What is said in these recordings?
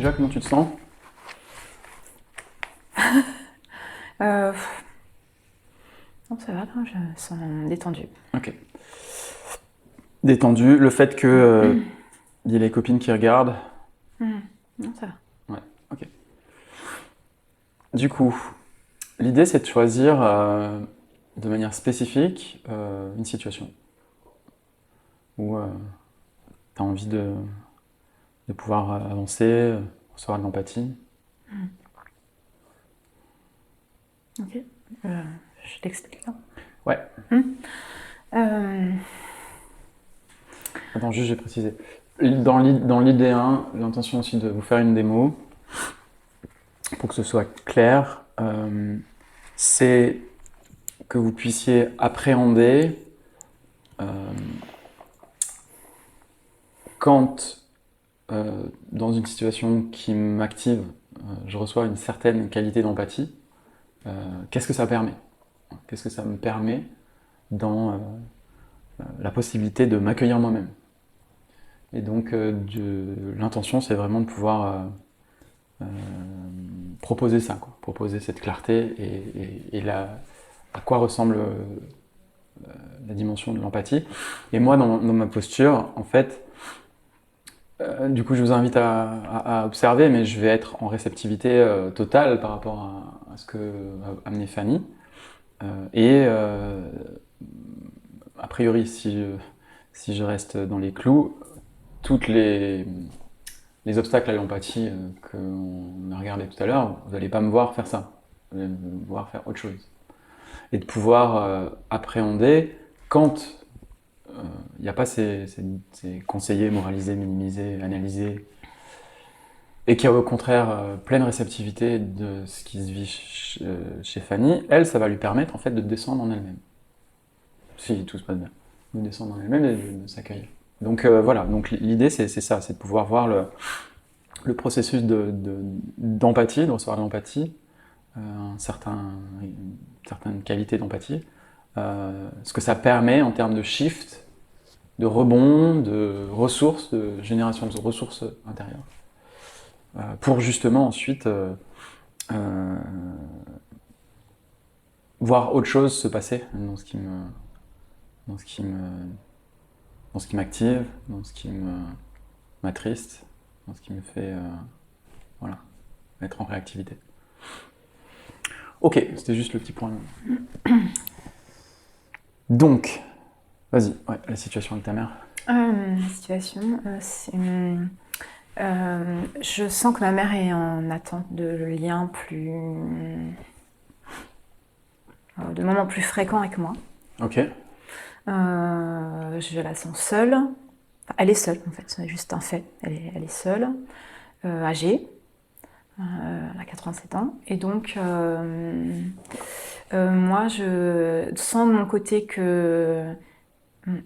Déjà, comment tu te sens? Euh, non, ça va, là, je me sens détendue. Ok. Détendu. Le fait que y ait les copines qui regardent. Non, ça va. Ouais, ok. Du coup, l'idée c'est de choisir de manière spécifique une situation où tu as envie de pouvoir avancer, recevoir de l'empathie. Ok. Je t'explique. Hein. Ouais. Euh, Attends, juste j'ai précisé. Dans l'idée 1, l'intention aussi de vous faire une démo, pour que ce soit clair, c'est que vous puissiez appréhender quand, dans une situation qui m'active, je reçois une certaine qualité d'empathie, qu'est-ce que ça permet? Qu'est-ce que ça me permet dans la possibilité de m'accueillir moi-même? Et donc, l'intention, c'est vraiment de pouvoir proposer ça, quoi. Proposer cette clarté et à quoi ressemble la dimension de l'empathie. Et moi, dans ma posture, en fait, du coup, je vous invite à observer, mais je vais être en réceptivité totale par rapport à ce que va amener Fanny. A priori, si je reste dans les clous, toutes les obstacles à l'empathie qu'on a regardé tout à l'heure, vous n'allez pas me voir faire ça. Vous allez me voir faire autre chose. Et de pouvoir appréhender quand il n'y a pas ces conseillers, moralisés, minimisés, analysés, et qui a au contraire pleine réceptivité de ce qui se vit chez Fanny, elle, ça va lui permettre en fait de descendre en elle-même. Si tout se passe bien. De descendre en elle-même et de s'accueillir. Donc voilà, donc l'idée c'est ça, c'est de pouvoir voir le processus d'empathie, de recevoir de l'empathie, une certaine qualité d'empathie, ce que ça permet en termes de shift, de rebond, de ressources, de génération de ressources intérieures, pour justement ensuite voir autre chose se passer dans ce qui me, dans ce qui me, dans ce qui m'active, dans ce qui m'attriste, dans ce qui me fait, voilà, être en réactivité. Ok, c'était juste le petit point. Donc, vas-y, ouais, la situation avec ta mère. la situation, c'est. Je sens que ma mère est en attente de liens plus. De moments plus fréquents avec moi. Ok. Je la sens seule. Enfin, elle est seule, en fait, c'est juste un fait. Elle est seule, âgée. Elle a 87 ans. Et donc, moi, je sens de mon côté que. Il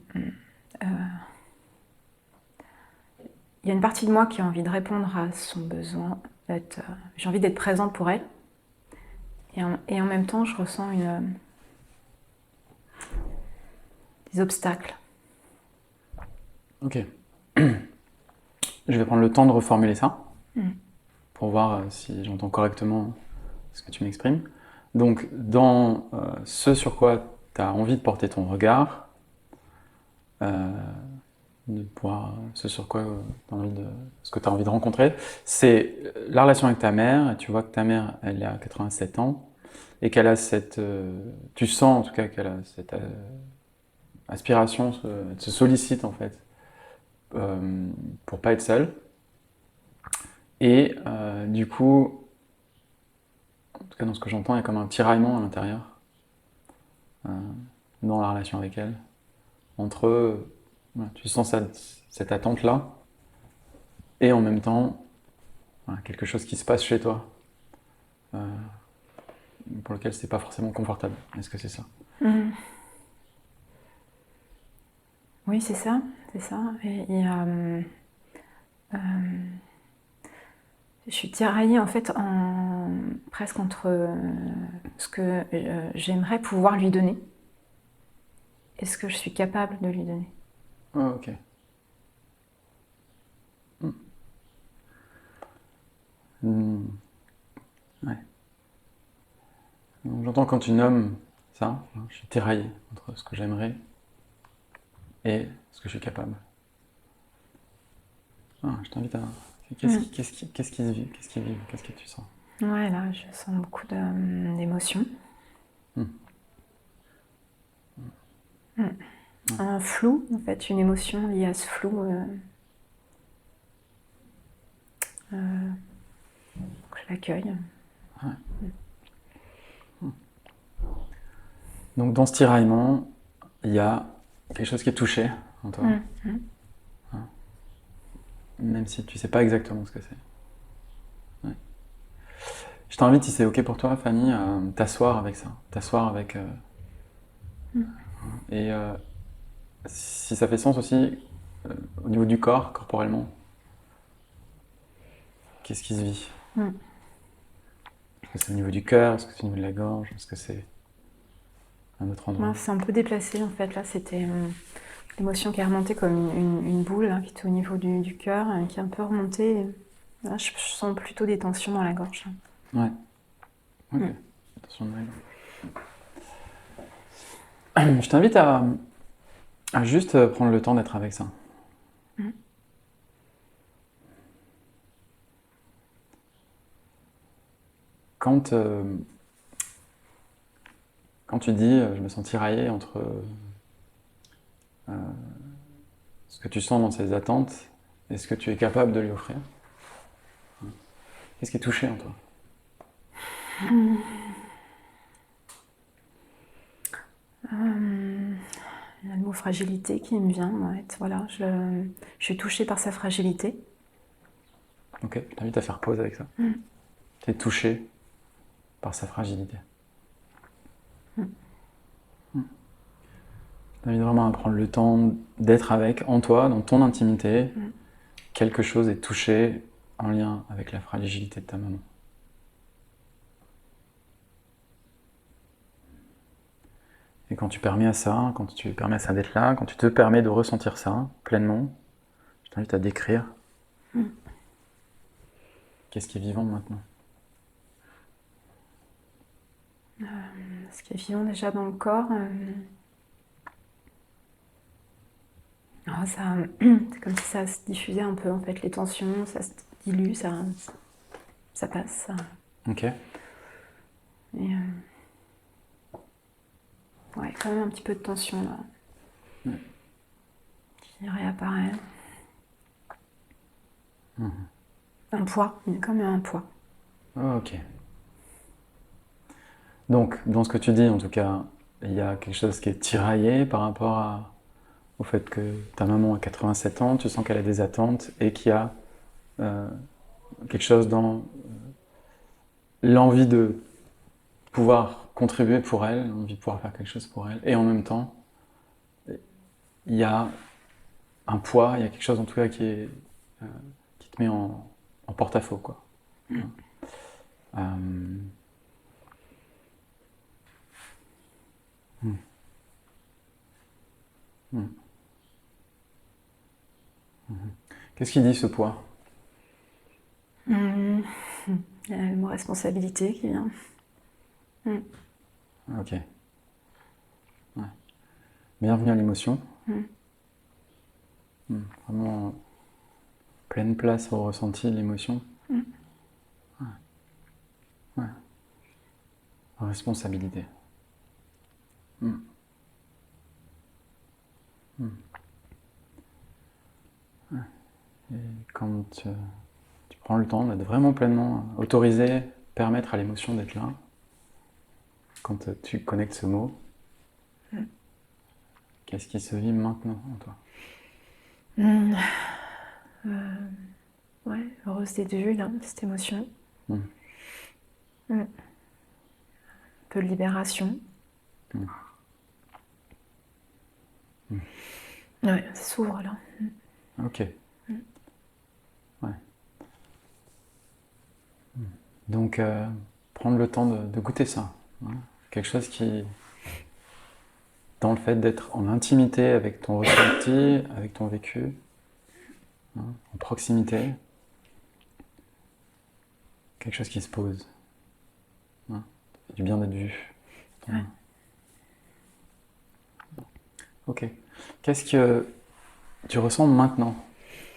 y a une partie de moi qui a envie de répondre à son besoin. J'ai envie d'être présente pour elle. Et en même temps, je ressens des obstacles. Ok. Je vais prendre le temps de reformuler ça pour voir si j'entends correctement ce que tu m'exprimes. Donc, dans ce sur quoi tu as envie de porter ton regard, de pouvoir, ce sur quoi ce que tu as envie de rencontrer, c'est la relation avec ta mère. Et tu vois que ta mère, elle a 87 ans et qu'elle a cette. Tu sens en tout cas qu'elle a cette aspiration, elle se sollicite en fait pour pas être seule. Et du coup, en tout cas dans ce que j'entends, il y a comme un tiraillement à l'intérieur dans la relation avec elle. Entre, voilà, tu sens cette attente-là, et en même temps, voilà, quelque chose qui se passe chez toi, pour lequel c'est pas forcément confortable. Est-ce que c'est ça? Oui, c'est ça, c'est ça. Je suis tiraillée en fait presque entre ce que j'aimerais pouvoir lui donner et ce que je suis capable de lui donner. Oh, ok. Donc, j'entends quand tu nommes ça, je suis tiraillé entre ce que j'aimerais et ce que je suis capable. Je t'invite à... Qu'est-ce qui se vit? Qu'est-ce qui vibre? Qu'est-ce que tu sens? Ouais, là, je sens beaucoup d'émotions. Hmm. Un flou, en fait, une émotion liée à ce flou. Je l'accueille. Donc dans ce tiraillement, il y a quelque chose qui est touché en toi, même si tu sais pas exactement ce que c'est. Ouais. Je t'invite, si c'est ok pour toi, Fanny, à t'asseoir avec ça, t'asseoir avec... et si ça fait sens aussi, au niveau du corps, corporellement, qu'est-ce qui se vit? Est-ce que c'est au niveau du cœur? Est-ce que c'est au niveau de la gorge? Est-ce que c'est un autre endroit? C'est un peu déplacé, en fait. Là, c'était l'émotion qui est remontée comme une boule hein, qui était au niveau du cœur, qui est un peu remontée. Là, je sens plutôt des tensions dans la gorge. Ouais. Ok. Attention de règle. Je t'invite à juste prendre le temps d'être avec ça. Quand tu dis je me sens tiraillé entre ce que tu sens dans ces attentes et ce que tu es capable de lui offrir, qu'est-ce qui est touché en toi? Il y a le mot fragilité qui me vient. Ouais. Voilà, je suis touchée par sa fragilité. Ok, je t'invite à faire pause avec ça. Tu es touché par sa fragilité. Je t'invite vraiment à prendre le temps d'être avec, en toi, dans ton intimité. Quelque chose est touché en lien avec la fragilité de ta maman. Et quand tu permets à ça, quand tu permets à ça d'être là, quand tu te permets de ressentir ça pleinement, je t'invite à décrire qu'est-ce qui est vivant maintenant. Ce qui est vivant déjà dans le corps. C'est comme si ça se diffusait un peu, en fait, les tensions, ça se dilue, ça passe. Ok. Et ouais, quand même un petit peu de tension là. Qui réapparaît. Un poids, il y a quand même un poids. Ok. Donc, dans ce que tu dis, en tout cas, il y a quelque chose qui est tiraillé par rapport au fait que ta maman a 87 ans, tu sens qu'elle a des attentes et qu'il y a quelque chose dans l'envie de pouvoir contribuer pour elle, l'envie de pouvoir faire quelque chose pour elle, et en même temps, il y a un poids, il y a quelque chose en tout cas qui te met en porte-à-faux, quoi. Qu'est-ce qu'il dit ce poids? Il y a le mot responsabilité qui vient. Ok. Ouais. Bienvenue à l'émotion. Vraiment pleine place au ressenti de l'émotion. Ouais. Responsabilité. Et quand tu prends le temps d'être vraiment pleinement autorisé, permettre à l'émotion d'être là, quand tu connectes ce mot, qu'est-ce qui se vit maintenant en toi? Ouais, heureuse d'être vue là, cette émotion. Un peu de libération. Ouais, ça s'ouvre là. Ok. Ouais. Donc, prendre le temps de goûter ça. Hein. Quelque chose qui, dans le fait d'être en intimité avec ton ressenti, avec ton vécu, en proximité, quelque chose qui se pose. du bien d'être vu. Ouais. Ok. Qu'est-ce que tu ressens maintenant,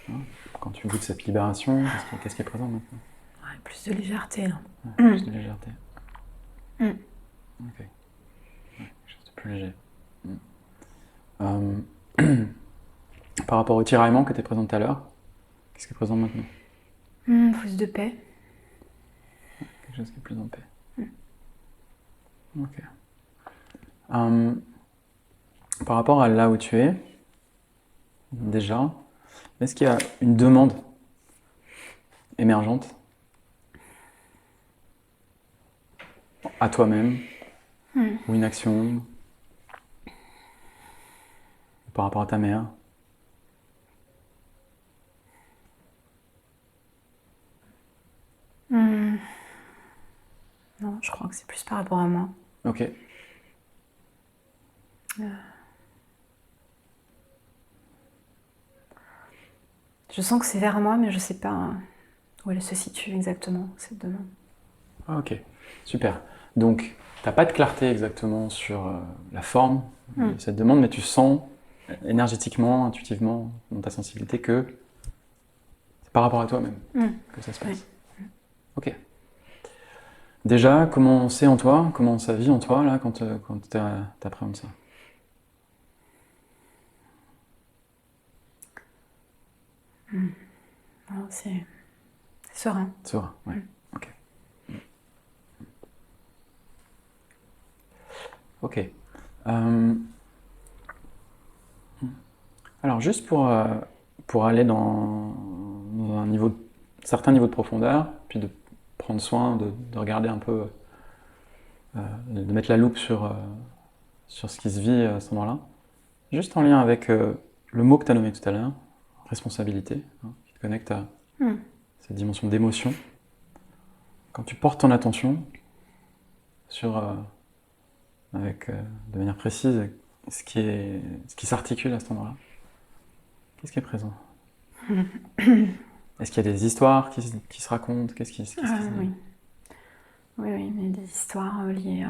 hein, quand tu goûtes cette libération? Qu'est-ce qui est présent maintenant? Ouais, plus de légèreté, là. Ouais, plus de légèreté. Mm. Ok. Ouais, quelque chose de plus léger. Par rapport au tiraillement que tu es présent tout à l'heure, qu'est-ce qui est présent maintenant? Plus de paix. Quelque chose qui est plus en paix. Mm. Ok. Par rapport à là où tu es, déjà, est-ce qu'il y a une demande émergente à toi-même, ou une action par rapport à ta mère? Non, je crois que c'est plus par rapport à moi. Ok. Je sens que c'est vers moi, mais je sais pas où elle se situe exactement, cette demande. Ah, ok, super. Donc, tu n'as pas de clarté exactement sur la forme de cette demande, mais tu sens énergétiquement, intuitivement, dans ta sensibilité, que c'est par rapport à toi-même que ça se passe. Oui. Ok. Déjà, comment c'est en toi, comment ça vit en toi, là, quand tu appréhendes ça? Non, c'est serein. Serein, ouais. Ok. Ok. Alors, juste pour aller dans un certain niveau de profondeur, puis de prendre soin de regarder un peu, de mettre la loupe sur ce qui se vit à ce moment-là, juste en lien avec le mot que tu as nommé tout à l'heure, responsabilité, hein, qui te connecte à cette dimension d'émotion. Quand tu portes ton attention sur, de manière précise, ce qui s'articule à cet endroit-là, qu'est-ce qui est présent? Est-ce qu'il y a des histoires qui se racontent? Qu'est-ce qui se dit? Oui. Oui, mais des histoires liées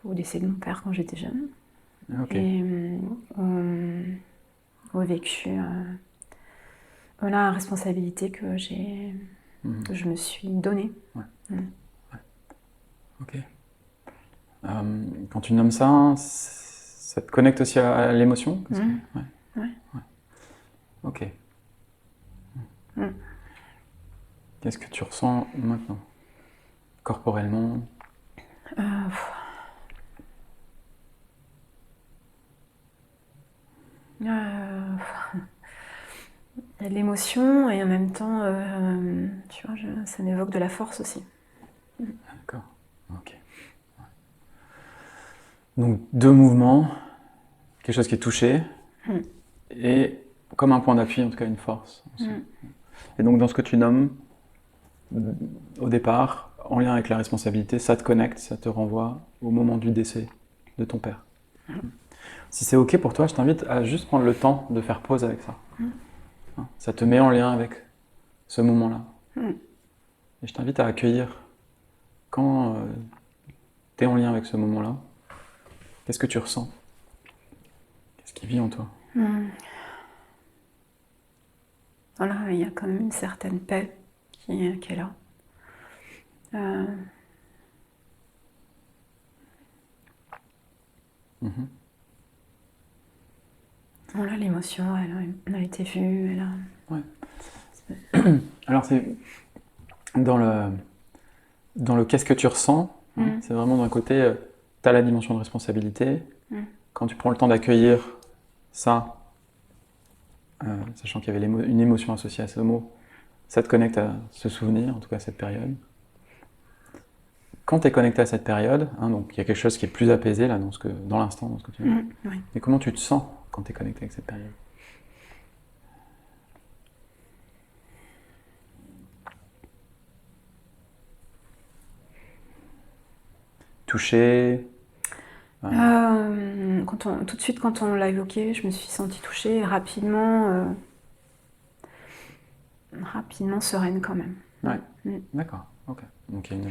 au décès de mon père quand j'étais jeune. Ok. Et au vécu, la responsabilité que je me suis donnée. Ouais. Ok. Quand tu nommes ça, ça te connecte aussi à l'émotion? Ouais. Ok. Qu'est-ce que tu ressens maintenant? Corporellement? Il y a de l'émotion et en même temps, tu vois, ça m'évoque de la force aussi. D'accord. Ok. Donc, deux mouvements, quelque chose qui est touché, et comme un point d'appui, en tout cas une force. Et donc, dans ce que tu nommes, au départ, en lien avec la responsabilité, ça te connecte, ça te renvoie au moment du décès de ton père. Si c'est ok pour toi, je t'invite à juste prendre le temps de faire pause avec ça. Hein, ça te met en lien avec ce moment-là. Et je t'invite à accueillir quand tu es en lien avec ce moment-là. Qu'est-ce que tu ressens? Qu'est-ce qui vit en toi? Voilà, il y a quand même une certaine paix qui est là. Voilà, l'émotion, elle a été vue. Elle a... Ouais. Alors c'est dans le qu'est-ce que tu ressens, hein, c'est vraiment d'un côté, tu as la dimension de responsabilité. Quand tu prends le temps d'accueillir ça, sachant qu'il y avait une émotion associée à ce mot, ça te connecte à ce souvenir, en tout cas à cette période. Quand tu es connecté à cette période, hein, donc il y a quelque chose qui est plus apaisé là, dans l'instant, dans ce que tu dis. Oui. Mais comment tu te sens quand tu es connecté avec cette période? Touché? Tout de suite, quand on l'a évoqué, je me suis sentie touchée rapidement. rapidement sereine quand même. Ouais, d'accord, ok. Donc il y a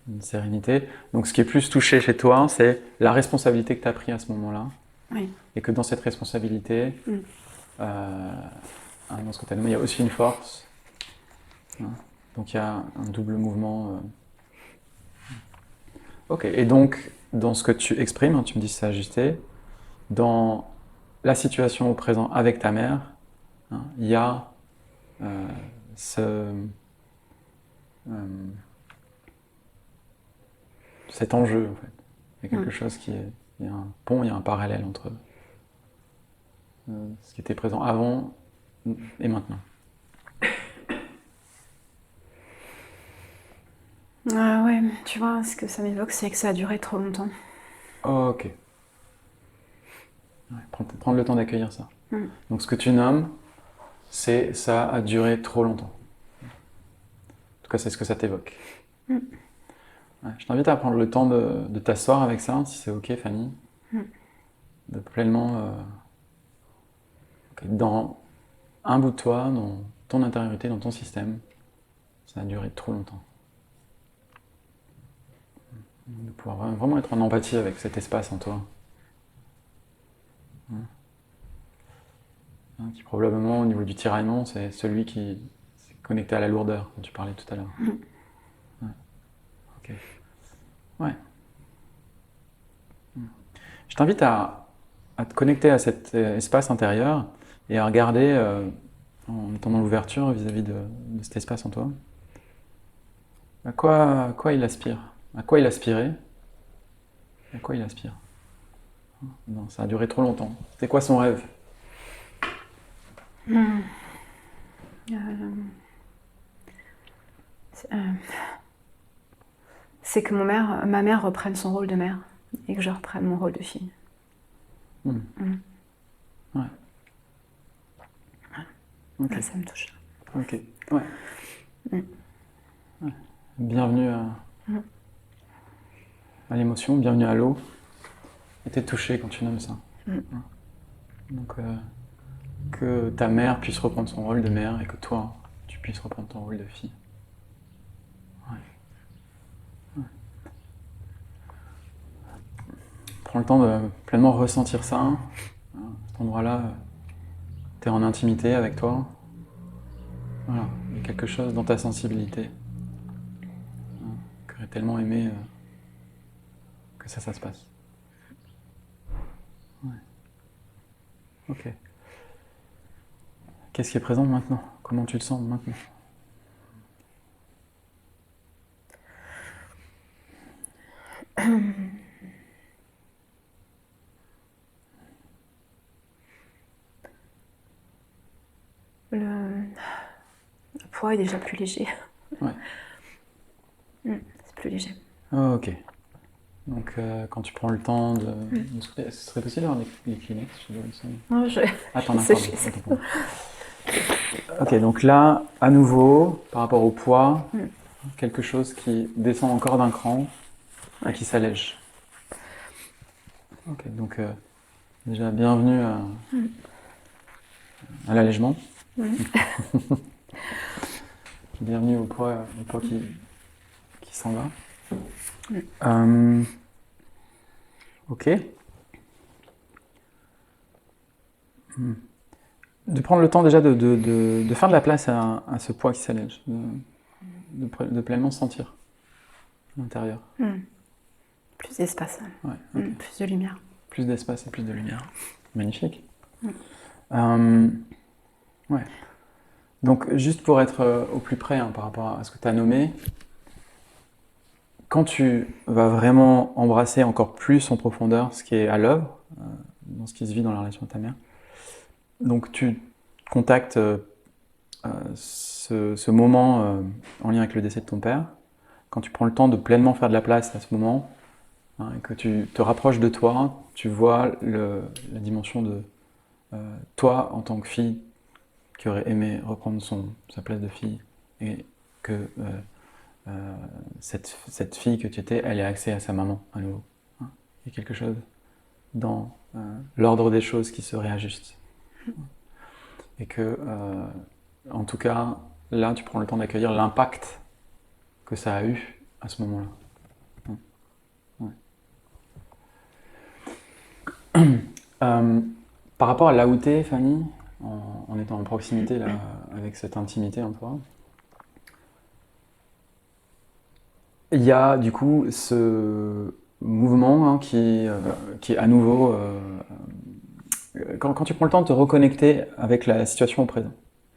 une sérénité. Donc ce qui est plus touché chez toi, c'est la responsabilité que tu as prise à ce moment-là. Oui. Et que dans cette responsabilité, dans ce que tu as nommé, il y a aussi une force. Hein. Donc il y a un double mouvement. Ok, et donc dans ce que tu exprimes, hein, tu me dis que c'est ajusté, dans la situation au présent avec ta mère, hein, il y a cet enjeu en fait. Il y a quelque chose qui est... Il y a un pont, il y a un parallèle entre ce qui était présent avant et maintenant. Ouais, tu vois, ce que ça m'évoque, c'est que ça a duré trop longtemps. Ok. Ouais, prendre le temps d'accueillir ça. Donc ce que tu nommes, c'est ça a duré trop longtemps. En tout cas, c'est ce que ça t'évoque. Ouais, je t'invite à prendre le temps de t'asseoir avec ça, si c'est ok, Fanny. De pleinement dans un bout de toi, dans ton intériorité, dans ton système, ça a duré trop longtemps. De pouvoir vraiment être en empathie avec cet espace en toi. Qui probablement au niveau du tiraillement, c'est celui qui est connecté à la lourdeur, dont tu parlais tout à l'heure. Ouais. Ok. Ouais. Je t'invite à te connecter à cet espace intérieur et à regarder, en étendant l'ouverture vis-à-vis de cet espace en toi, à quoi il aspire, à quoi il aspirait, à quoi il aspire. Non, ça a duré trop longtemps. C'était quoi son rêve? C'est que ma mère reprenne son rôle de mère et que je reprenne mon rôle de fille. Ouais. Ok. Là, ça me touche. Ok. Ouais. Ouais. Bienvenue à l'émotion, bienvenue à l'eau. Et t'es touché quand tu nommes ça. Donc que ta mère puisse reprendre son rôle de mère et que toi, tu puisses reprendre ton rôle de fille. Ouais. Prends le temps de pleinement ressentir ça. À cet endroit-là, tu es en intimité avec toi. Voilà, il y a quelque chose dans ta sensibilité que j'aurais tellement aimé que ça se passe. Ouais. Ok. Qu'est-ce qui est présent maintenant? Comment tu te sens maintenant? Le poids est déjà plus léger. Ouais. C'est plus léger. Oh, ok. Donc quand tu prends le temps de... Ce serait possible d'avoir les Kleenex? Non, je... Attends, d'accord. Ok, donc là, à nouveau, par rapport au poids, quelque chose qui descend encore d'un cran et qui s'allège. Ok, donc déjà bienvenue à l'allègement. Bienvenue au poids qui s'en va. Ok. De prendre le temps déjà de faire de la place à ce poids qui s'allège, de pleinement sentir à l'intérieur. Plus d'espace, Ouais, okay. Plus de lumière. Plus d'espace et plus de lumière. Magnifique. Ouais. Donc juste pour être au plus près par rapport à ce que tu as nommé, quand tu vas vraiment embrasser encore plus en profondeur ce qui est à l'œuvre, dans ce qui se vit dans la relation de ta mère, donc tu contactes ce moment en lien avec le décès de ton père, quand tu prends le temps de pleinement faire de la place à ce moment, et que tu te rapproches de toi, tu vois la dimension de toi en tant que fille qui aurait aimé reprendre sa place de fille, et que cette fille que tu étais, elle ait accès à sa maman à nouveau. Il y a quelque chose dans l'ordre des choses qui se réajuste. Et que en tout cas, là, tu prends le temps d'accueillir l'impact que ça a eu à ce moment-là. Ouais. Par rapport à là où t'es, Fanny, en étant en proximité là, avec cette intimité en toi, il y a du coup ce mouvement hein, qui est à nouveau quand tu prends le temps de te reconnecter avec la situation au présent,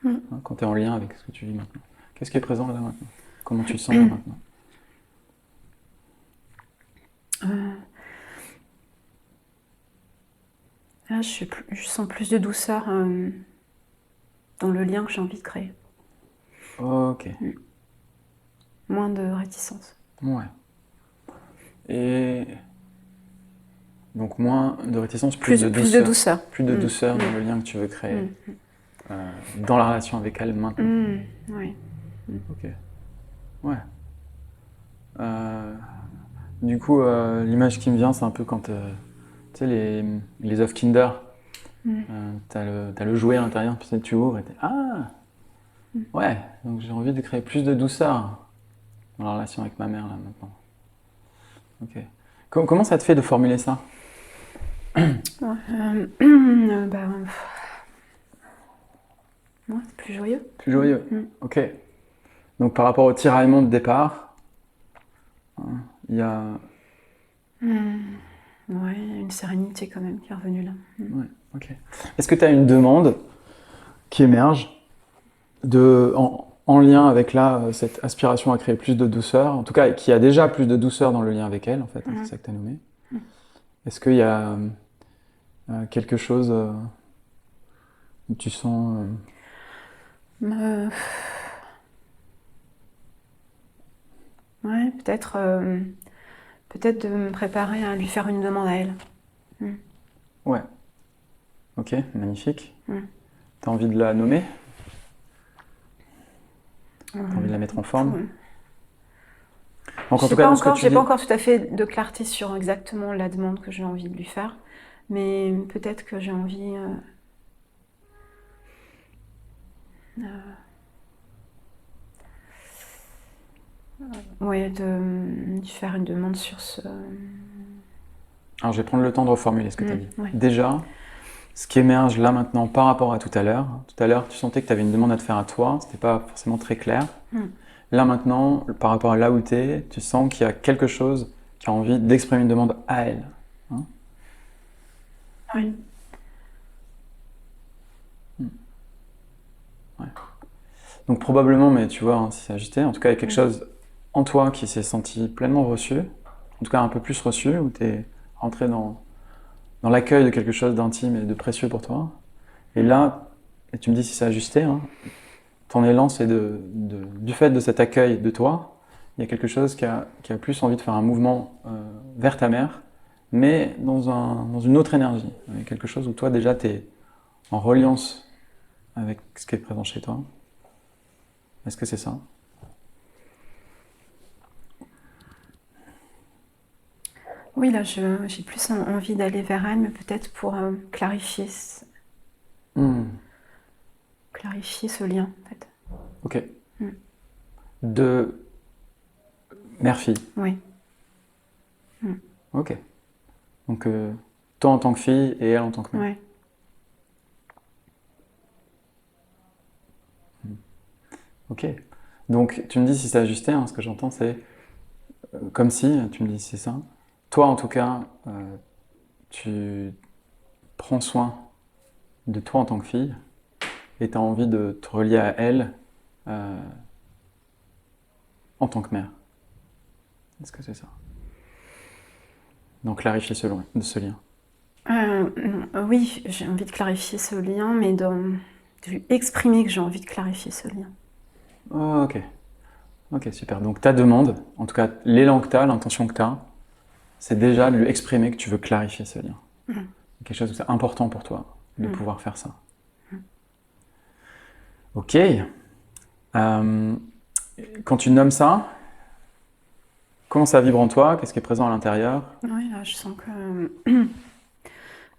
hein, quand tu es en lien avec ce que tu vis maintenant. Qu'est-ce qui est présent là maintenant? Comment tu te sens là maintenant? Là, je sens plus de douceur dans le lien que j'ai envie de créer. Ok. Moins de réticence. Ouais. Et donc moins de réticence, plus de douceur. Plus de douceur. Plus de douceur dans le lien que tu veux créer dans la relation avec elle maintenant. Oui. Ok. Ouais. Du coup, l'image qui me vient, c'est un peu quand tu sais les œufs Kinder. T'as le jouet à l'intérieur, puis tu ouvres et t'es ah ouais, donc j'ai envie de créer plus de douceur dans la relation avec ma mère là maintenant. Ok. Comment ça te fait de formuler ça? Ouais, c'est plus joyeux. Plus joyeux. Ok. Donc par rapport au tiraillement de départ, il y a. Ouais, une sérénité quand même qui est revenue là. Ouais, ok. Est-ce que tu as une demande qui émerge en lien avec là cette aspiration à créer plus de douceur, en tout cas qui a déjà plus de douceur dans le lien avec elle en fait, c'est ça que tu as nommé. Est-ce qu'il y a quelque chose où tu sens Ouais, peut-être de me préparer à lui faire une demande à elle. Ouais. Ok, magnifique. T'as envie de la nommer? T'as envie de la mettre en forme? Donc, j'ai pas encore tout à fait de clarté sur exactement la demande que j'ai envie de lui faire, mais peut-être que j'ai envie de faire une demande sur ce. Alors je vais prendre le temps de reformuler ce que tu as dit. Ouais. Déjà, ce qui émerge là maintenant par rapport à tout à l'heure, tu sentais que tu avais une demande à te faire à toi, c'était pas forcément très clair. Là maintenant, par rapport à là où tu es, tu sens qu'il y a quelque chose qui a envie d'exprimer une demande à elle. Hein? Oui. Ouais. Donc probablement, mais tu vois, hein, si c'est ajusté, en tout cas il y a quelque chose en toi qui s'est senti pleinement reçu, en tout cas un peu plus reçu, où tu es rentré dans l'accueil de quelque chose d'intime et de précieux pour toi. Et là, et tu me dis si c'est ajusté, hein, ton élan c'est du fait de cet accueil de toi, il y a quelque chose qui a plus envie de faire un mouvement vers ta mère, mais dans une autre énergie, avec quelque chose où toi déjà tu es en reliance avec ce qui est présent chez toi. Est-ce que c'est ça? Oui, là, j'ai plus envie d'aller vers elle, mais peut-être pour clarifier ce lien, en fait. Ok. De mère-fille. Oui. Ok. Donc toi en tant que fille et elle en tant que mère. Ouais. Ok. Donc tu me dis si c'est ajusté, hein, ce que j'entends c'est comme si, tu me dis si c'est ça. Toi en tout cas, tu prends soin de toi en tant que fille et tu as envie de te relier à elle en tant que mère. Est-ce que c'est ça? Donc clarifier ce lien. Oui, j'ai envie de clarifier ce lien, mais de lui exprimer que j'ai envie de clarifier ce lien. Oh, ok. Ok, super. Donc ta demande, en tout cas l'élan que tu as, l'intention que tu as, c'est déjà de lui exprimer que tu veux clarifier ce lien. Quelque chose où c'est important pour toi de pouvoir faire ça. Ok. Quand tu nommes ça, comment ça vibre en toi? Qu'est-ce qui est présent à l'intérieur? Oui, là, je sens que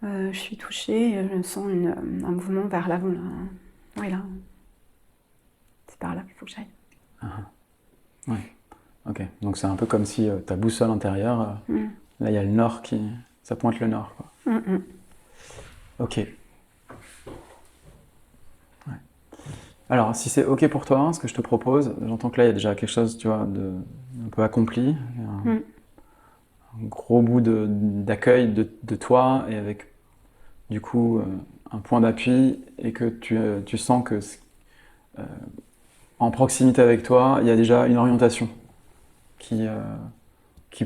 je suis touchée, et je sens un mouvement vers l'avant. Là. Oui, là. par là qu'il faut que j'aille. Ouais. Ok. Donc c'est un peu comme si ta boussole intérieure, là il y a le nord ça pointe le nord, quoi. Ok. Ouais. Alors si c'est ok pour toi, ce que je te propose, j'entends que là il y a déjà quelque chose, tu vois, un peu accompli, un gros bout d'accueil de toi et avec du coup un point d'appui et que tu sens que en proximité avec toi, il y a déjà une orientation qui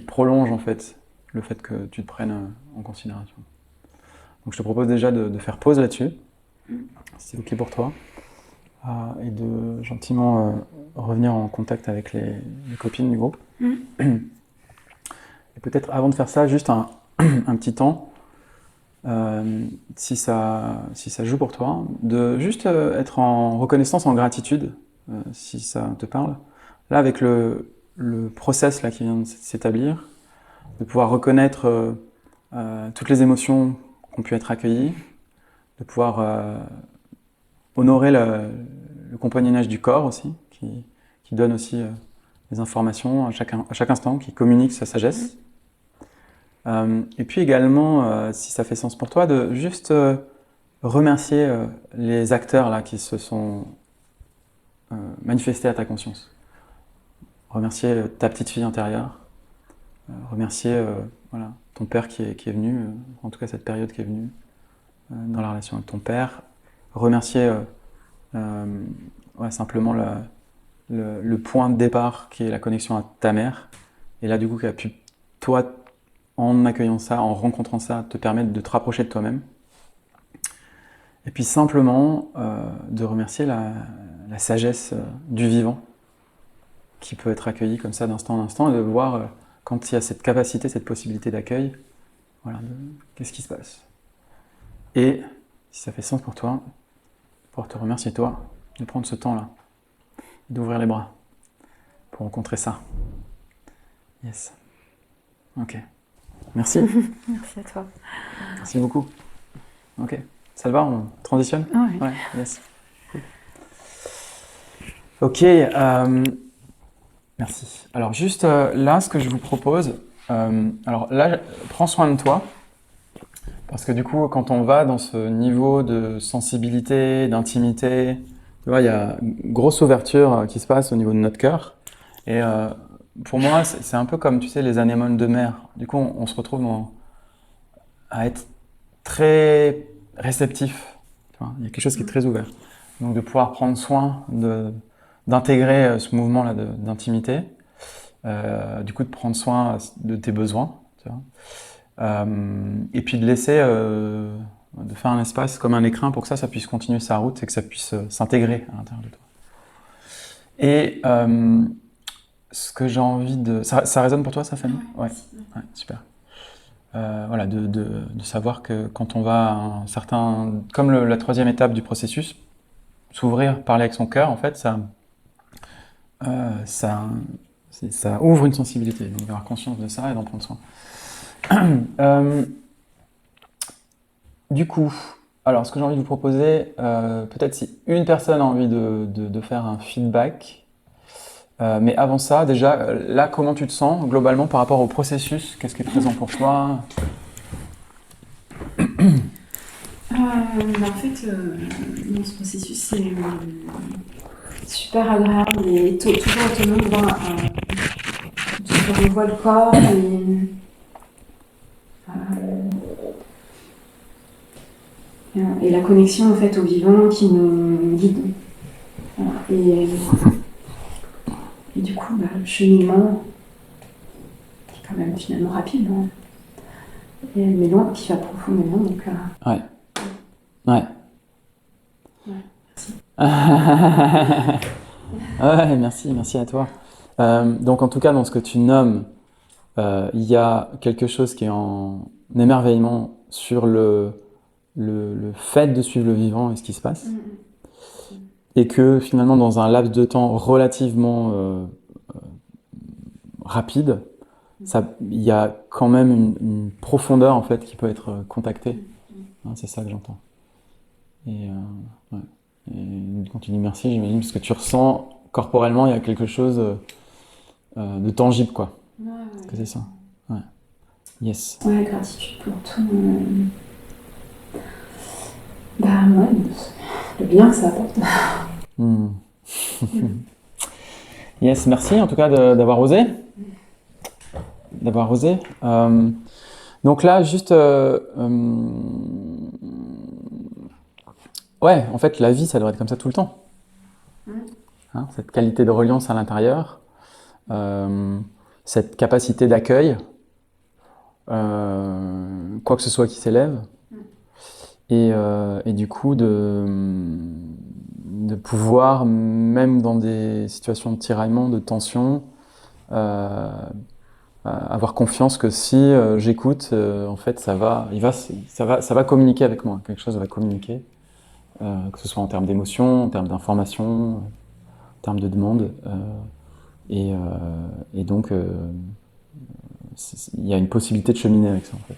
prolonge en fait le fait que tu te prennes en considération. Donc je te propose déjà de faire pause là-dessus, si c'est ok pour toi, et de gentiment revenir en contact avec les copines du groupe. Et peut-être avant de faire ça, juste un petit temps, si ça joue pour toi, de juste être en reconnaissance, en gratitude, si ça te parle. Là, avec le process là, qui vient de s'établir, de pouvoir reconnaître toutes les émotions qui ont pu être accueillies, de pouvoir honorer le compagnonnage du corps aussi, qui donne aussi des informations à chaque instant, qui communique sa sagesse. Et puis également, si ça fait sens pour toi, de juste remercier les acteurs là, qui se sont manifestés à ta conscience. Remercier ta petite fille intérieure, remercier voilà, ton père qui est venu, en tout cas cette période qui est venue dans la relation avec ton père. Remercier simplement le point de départ qui est la connexion à ta mère. Et là, du coup, qui a pu, toi, en accueillant ça, en rencontrant ça, te permettre de te rapprocher de toi-même. Et puis simplement de remercier la sagesse du vivant qui peut être accueillie comme ça d'instant en instant et de voir quand il y a cette capacité, cette possibilité d'accueil, voilà, qu'est-ce qui se passe. Et si ça fait sens pour toi, pouvoir te remercier toi de prendre ce temps-là, d'ouvrir les bras pour rencontrer ça. Yes. Ok. Merci. Merci à toi. Merci beaucoup. Ok. Ça te va, on transitionne? Oui. Ouais, yes. Ok, merci. Alors juste là, ce que je vous propose, alors là, prends soin de toi, parce que du coup, quand on va dans ce niveau de sensibilité, d'intimité, tu vois, il y a une grosse ouverture qui se passe au niveau de notre cœur. Et pour moi, c'est un peu comme, tu sais, les anémones de mer. Du coup, on se retrouve à être très réceptif. Tu vois, il y a quelque chose qui est très ouvert. Donc de pouvoir prendre soin d'intégrer ce mouvement-là d'intimité, du coup de prendre soin de tes besoins, tu vois, et puis de laisser, de faire un espace comme un écrin pour que ça puisse continuer sa route et que ça puisse s'intégrer à l'intérieur de toi. Et ce que j'ai envie de... Ça résonne pour toi, ça, Fanny? Ouais, super. Voilà, de savoir que quand on va à un certain... Comme la troisième étape du processus, s'ouvrir, parler avec son cœur, en fait, ça ouvre une sensibilité. Donc avoir conscience de ça et d'en prendre soin. Du coup, alors ce que j'ai envie de vous proposer, peut-être si une personne a envie de faire un feedback, mais avant ça, déjà, là, comment tu te sens globalement par rapport au processus? Qu'est-ce qui est présent pour toi? En fait, dans ce processus, c'est super agréable et toujours autonome. Je revois le corps et la connexion en fait, au vivant qui nous guide. Voilà. Et du coup, le cheminement, qui est quand même finalement rapide, hein, mais long, qui va profondément. Donc, Ouais. Ouais. Ouais, merci à toi. Donc en tout cas, dans ce que tu nommes, il y a quelque chose qui est en émerveillement sur le fait de suivre le vivant et ce qui se passe. Et que finalement, dans un laps de temps relativement rapide, il y a quand même une profondeur en fait qui peut être contactée. Hein, c'est ça que j'entends. Et ouais. Et quand tu dis merci, j'imagine parce que tu ressens corporellement, il y a quelque chose de tangible, quoi. Ouais, Est-ce que c'est ça? Ouais. Yes. ouais, gratitude pour tout. Bah ouais, le bien que ça apporte. Hmm. Yes, merci en tout cas d'avoir osé. D'avoir osé. Donc là, juste... ouais, en fait, la vie, ça devrait être comme ça tout le temps. Hein, cette qualité de reliance à l'intérieur, cette capacité d'accueil, quoi que ce soit qui s'élève, et du coup de pouvoir, même dans des situations de tiraillement, de tension, avoir confiance que si j'écoute, en fait, ça va communiquer avec moi. Quelque chose va communiquer, que ce soit en termes d'émotion, en termes d'information, en termes de demande. Et donc, il y a une possibilité de cheminer avec ça, en fait.